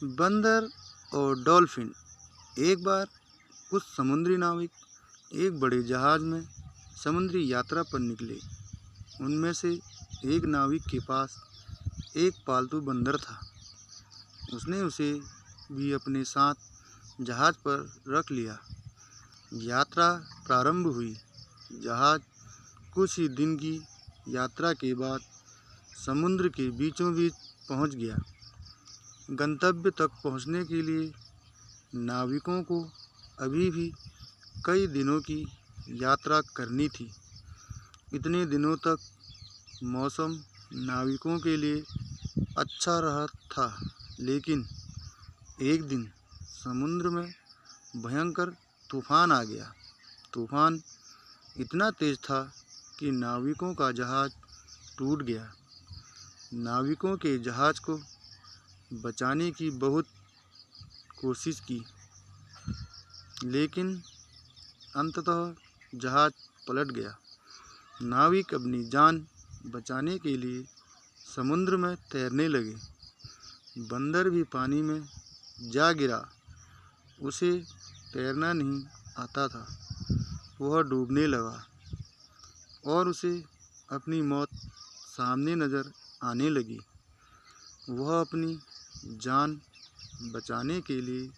बंदर और डॉल्फिन। एक बार कुछ समुद्री नाविक एक बड़े जहाज में समुद्री यात्रा पर निकले। उनमें से एक नाविक के पास एक पालतू बंदर था। उसने उसे भी अपने साथ जहाज पर रख लिया। यात्रा प्रारंभ हुई। जहाज कुछ ही दिन की यात्रा के बाद समुद्र के बीचों बीच पहुंच गया। गंतव्य तक पहुंचने के लिए नाविकों को अभी भी कई दिनों की यात्रा करनी थी। इतने दिनों तक मौसम नाविकों के लिए अच्छा रहा था, लेकिन एक दिन समुद्र में भयंकर तूफान आ गया। तूफान इतना तेज था कि नाविकों का जहाज टूट गया। नाविकों के जहाज को बचाने की बहुत कोशिश की, लेकिन अंततः जहाज पलट गया। नाविक अपनी जान बचाने के लिए समुद्र में तैरने लगे। बंदर भी पानी में जा गिरा। उसे तैरना नहीं आता था। वह डूबने लगा और उसे अपनी मौत सामने नज़र आने लगी। वह अपनी जान बचाने के लिए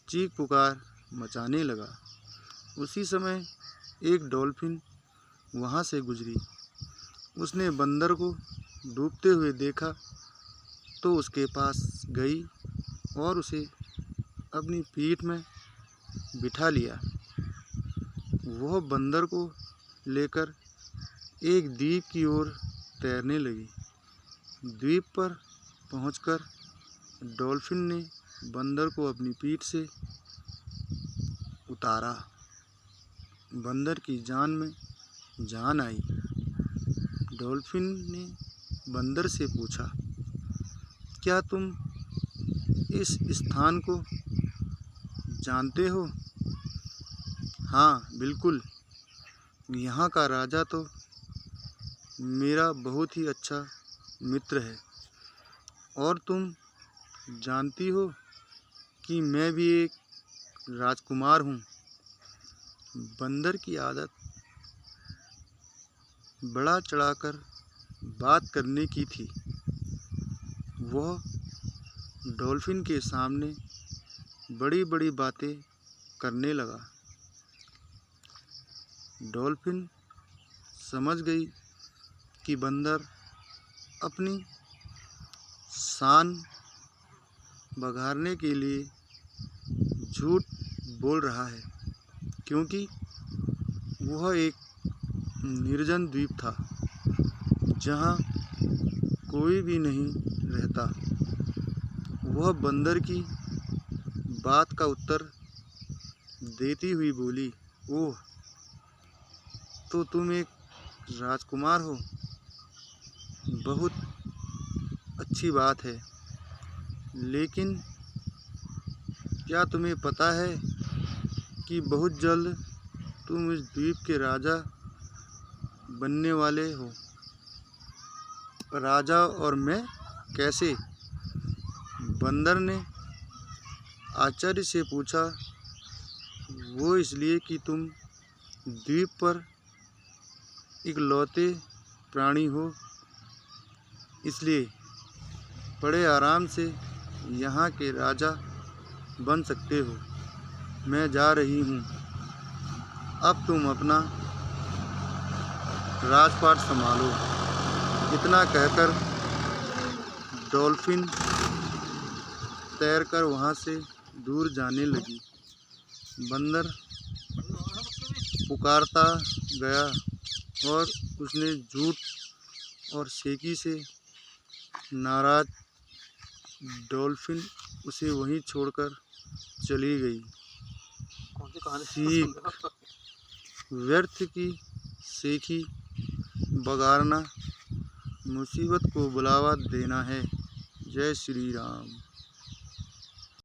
चीख पुकार मचाने लगा। उसी समय एक डॉल्फिन वहाँ से गुजरी। उसने बंदर को डूबते हुए देखा तो उसके पास गई और उसे अपनी पीठ में बिठा लिया। वह बंदर को लेकर एक द्वीप की ओर तैरने लगी। द्वीप पर पहुंचकर डॉल्फिन ने बंदर को अपनी पीठ से उतारा। बंदर की जान में जान आई। डॉल्फिन ने बंदर से पूछा, क्या तुम इस स्थान को जानते हो? हाँ, बिल्कुल। यहाँ का राजा तो मेरा बहुत ही अच्छा मित्र है। और तुम जानती हो कि मैं भी एक राजकुमार हूँ। बंदर की आदत बढ़ा चढ़ाकर बात करने की थी। वह डॉल्फिन के सामने बड़ी बड़ी बातें करने लगा। डॉल्फिन समझ गई कि बंदर अपनी शान बघारने के लिए झूठ बोल रहा है, क्योंकि वह एक निर्जन द्वीप था जहाँ कोई भी नहीं रहता। वह बंदर की बात का उत्तर देती हुई बोली, ओह, तो तुम एक राजकुमार हो। बहुत अच्छी बात है, लेकिन क्या तुम्हें पता है कि बहुत जल्द तुम इस द्वीप के राजा बनने वाले हो? राजा और मैं कैसे? बंदर ने आश्चर्य से पूछा। वो इसलिए कि तुम द्वीप पर इकलौते प्राणी हो, इसलिए बड़े आराम से यहाँ के राजा बन सकते हो। मैं जा रही हूँ। अब तुम अपना राजपाट संभालो। इतना कहकर डॉल्फिन तैरकर वहाँ से दूर जाने लगी। बंदर पुकारता गया और उसने झूठ और शेखी से नाराज डॉल्फिन उसे वहीं छोड़कर चली गई। सीख: व्यर्थ की शेखी बघारना मुसीबत को बुलावा देना है। जय श्री राम।